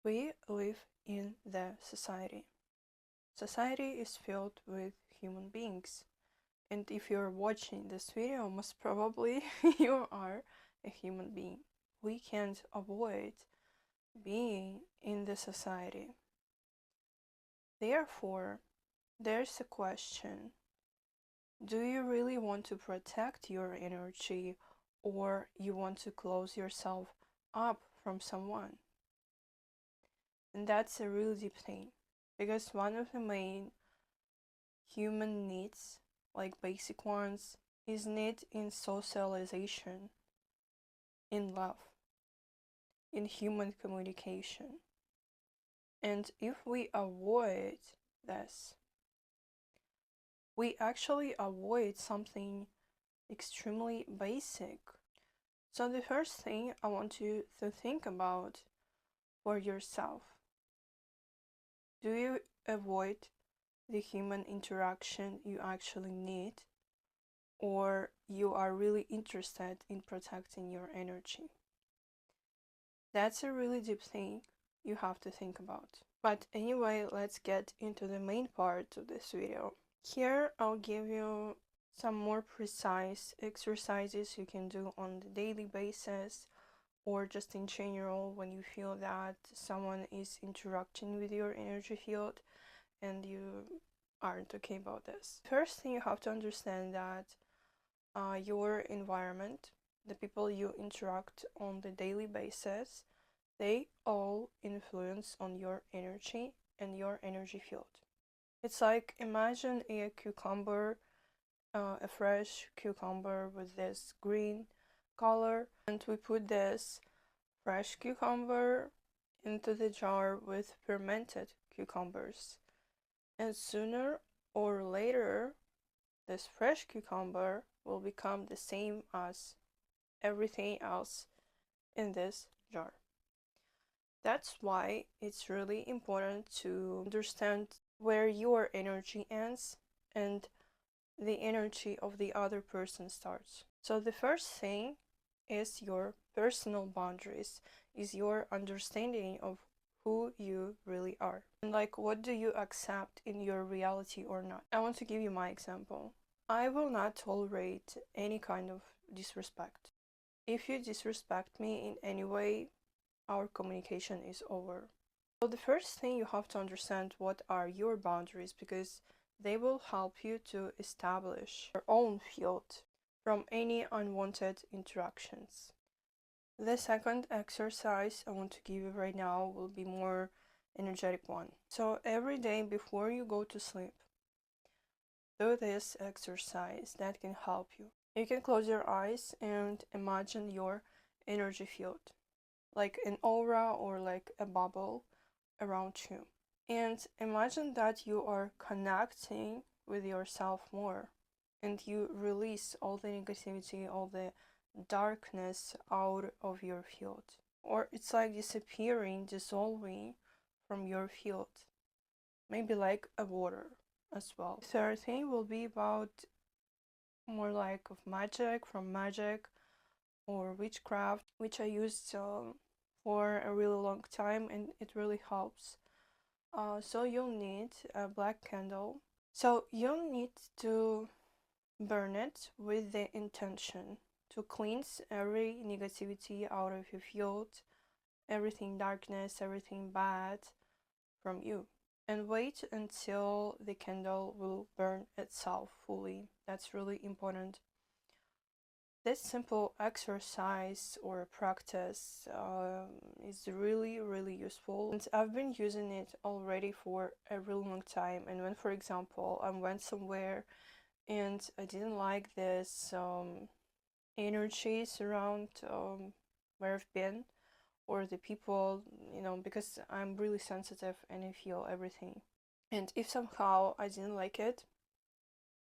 We live in the society. Society is filled with human beings. And if you're watching this video, most probably you are a human being. We can't avoid being in the society. Therefore, there's a question. Do you really want to protect your energy, or you want to close yourself up from someone? And that's a really deep thing, because one of the main human needs, like basic ones, is need in socialization, in love, in human communication. And if we avoid this, we actually avoid something extremely basic. So the first thing I want you to think about for yourself: do you avoid the human interaction you actually need, or you are really interested in protecting your energy? That's a really deep thing you have to think about. But anyway, let's get into the main part of this video. Here I'll give you some more precise exercises you can do on the daily basis, or just in general when you feel that someone is interacting with your energy field and you aren't okay about this. First thing you have to understand that your environment, the people you interact on the daily basis, they all influence on your energy and your energy field. It's like, imagine a cucumber, a fresh cucumber with this green color, and we put this fresh cucumber into the jar with fermented cucumbers. And sooner or later, this fresh cucumber will become the same as everything else in this jar. That's why it's really important to understand where your energy ends and the energy of the other person starts. So the first thing is your personal boundaries, is your understanding of who you really are. And like, what do you accept in your reality or not? I want to give you my example. I will not tolerate any kind of disrespect. If you disrespect me in any way, our communication is over. So the first thing you have to understand what are your boundaries, because they will help you to establish your own field from any unwanted interactions. The second exercise I want to give you right now will be more energetic one. So every day before you go to sleep, do this exercise that can help you. You can close your eyes and imagine your energy field, like an aura or like a bubble around you. And imagine that you are connecting with yourself more, and you release all the negativity, all the darkness out of your field. Or it's like disappearing, dissolving from your field. Maybe like a water as well. Third thing will be about more like of magic, from magic or witchcraft, which I used for a really long time, and it really helps. So you'll need a black candle. So you'll need to burn it with the intention to cleanse every negativity out of your field, everything darkness, everything bad from you. And wait until the candle will burn itself fully. That's really important. This simple exercise or practice is really useful, and I've been using it already for a really long time. And when, for example, I went somewhere and I didn't like this energies around where I've been, or the people, because I'm really sensitive and I feel everything. And if somehow I didn't like it,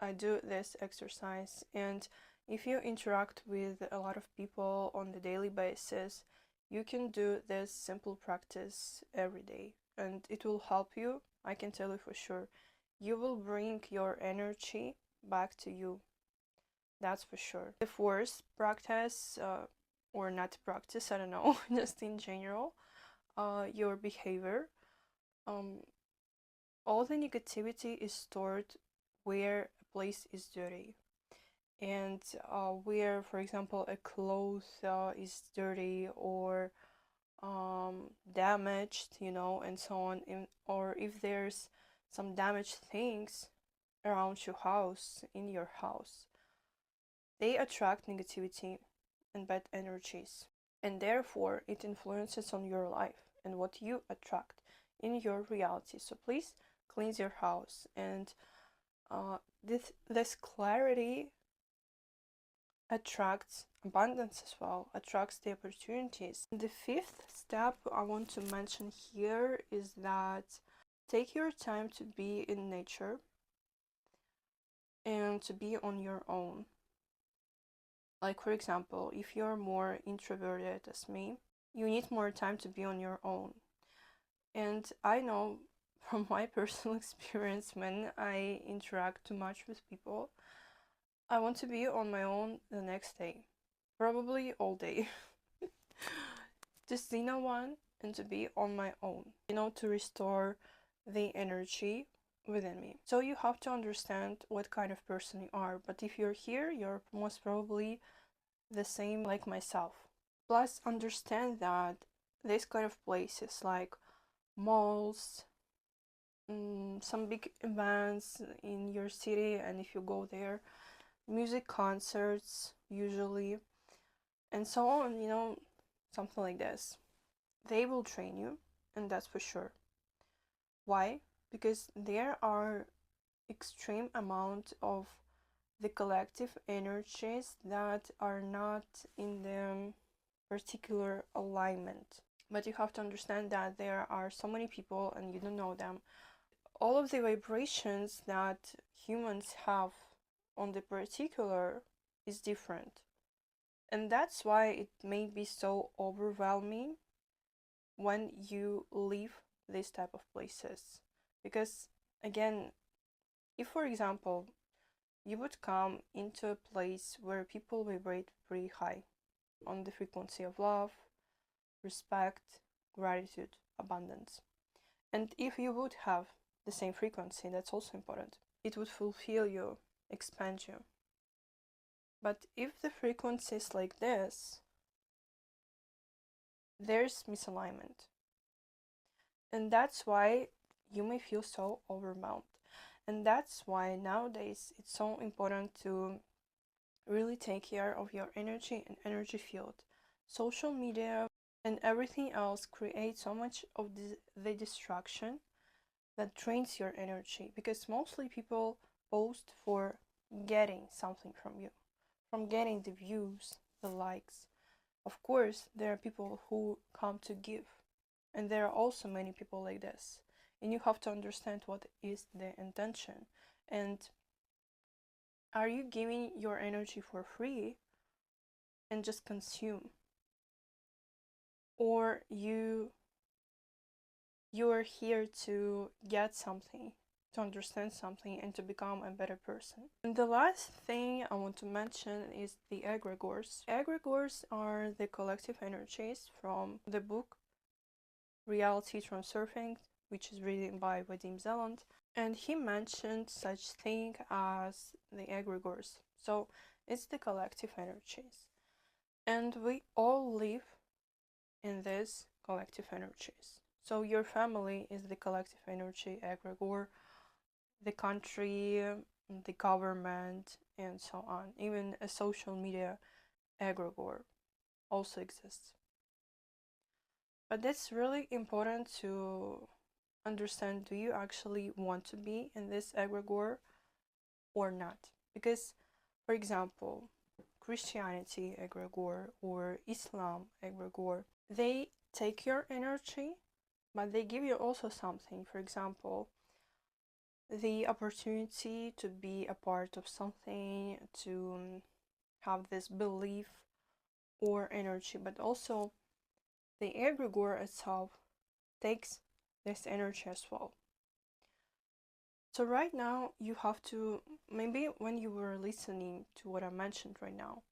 I do this exercise. And if you interact with a lot of people on the daily basis, you can do this simple practice every day, and it will help you. I can tell you for sure. You will bring your energy back to you. That's for sure. The fourth practice, or not practice, I don't know, just in general, your behavior. Um, all the negativity is stored where a place is dirty, and where, for example, a cloth is dirty or damaged, and so on, or if there's some damaged things around your house, in your house, they attract negativity and bad energies, and therefore it influences on your life and what you attract in your reality. So please cleanse your house, and this clarity attracts abundance as well, attracts the opportunities. The fifth step I want to mention here is that take your time to be in nature and to be on your own. Like, for example, if you're more introverted as me, you need more time to be on your own. And I know from my personal experience, when I interact too much with people, I want to be on my own the next day, probably all day. To see no one and to be on my own, to restore the energy within me. So you have to understand what kind of person you are. But if you're here, you're most probably the same like myself. Plus, understand that this kind of places like malls, some big events in your city, and if you go there, music concerts usually, and so on, something like this, they will train you, and that's for sure. Why? Because there are extreme amount of the collective energies that are not in the particular alignment. But you have to understand that there are so many people and you don't know them. All of the vibrations that humans have on the particular is different. And that's why it may be so overwhelming when you leave these type of places. Because again, if for example, you would come into a place where people vibrate pretty high on the frequency of love, respect, gratitude, abundance. And if you would have the same frequency, that's also important. It would fulfill you, expand you. But if the frequency is like this, there's misalignment. And that's why you may feel so overwhelmed. And that's why nowadays it's so important to really take care of your energy and energy field. Social media and everything else create so much of the distraction that drains your energy, because mostly people post for getting something from you, from getting the views, the likes. Of course, there are people who come to give, and there are also many people like this. And you have to understand what is the intention. And are you giving your energy for free and just consume? Or you are here to get something, to understand something, and to become a better person. And the last thing I want to mention is the egregors. Egregors are the collective energies from the book Reality Transurfing, which is written by Vadim Zeland, and he mentioned such thing as the egregors. So it's the collective energies, and we all live in these collective energies. So your family is the collective energy egregor, the country, the government, and so on. Even a social media egregor also exists. But that's really important to understand, do you actually want to be in this egregor or not? Because, for example, Christianity egregor or Islam egregor, they take your energy, but they give you also something. For example, the opportunity to be a part of something, to have this belief or energy, but also the egregor itself takes this energy as well. So right now you have to, maybe when you were listening to what I mentioned right now,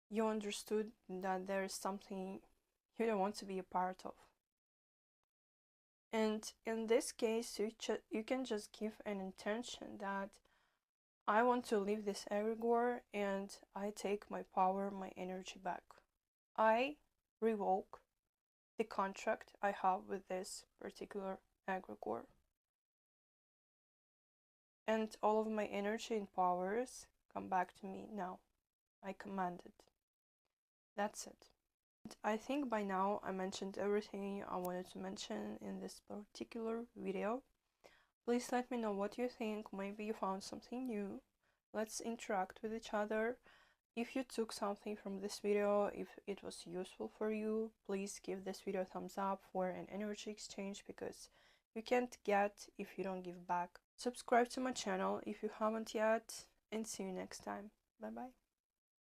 you understood that there is something you don't want to be a part of. And in this case, you can just give an intention that I want to leave this egregor and I take my power, my energy back. I revoke the contract I have with this particular egregor. And all of my energy and powers come back to me now. I command it. That's it. I think by now I mentioned everything I wanted to mention in this particular video. Please let me know what you think. Maybe you found something new. Let's interact with each other. If you took something from this video, if it was useful for you, please give this video a thumbs up for an energy exchange, because you can't get if you don't give back. Subscribe to my channel if you haven't yet, and see you next time. Bye bye.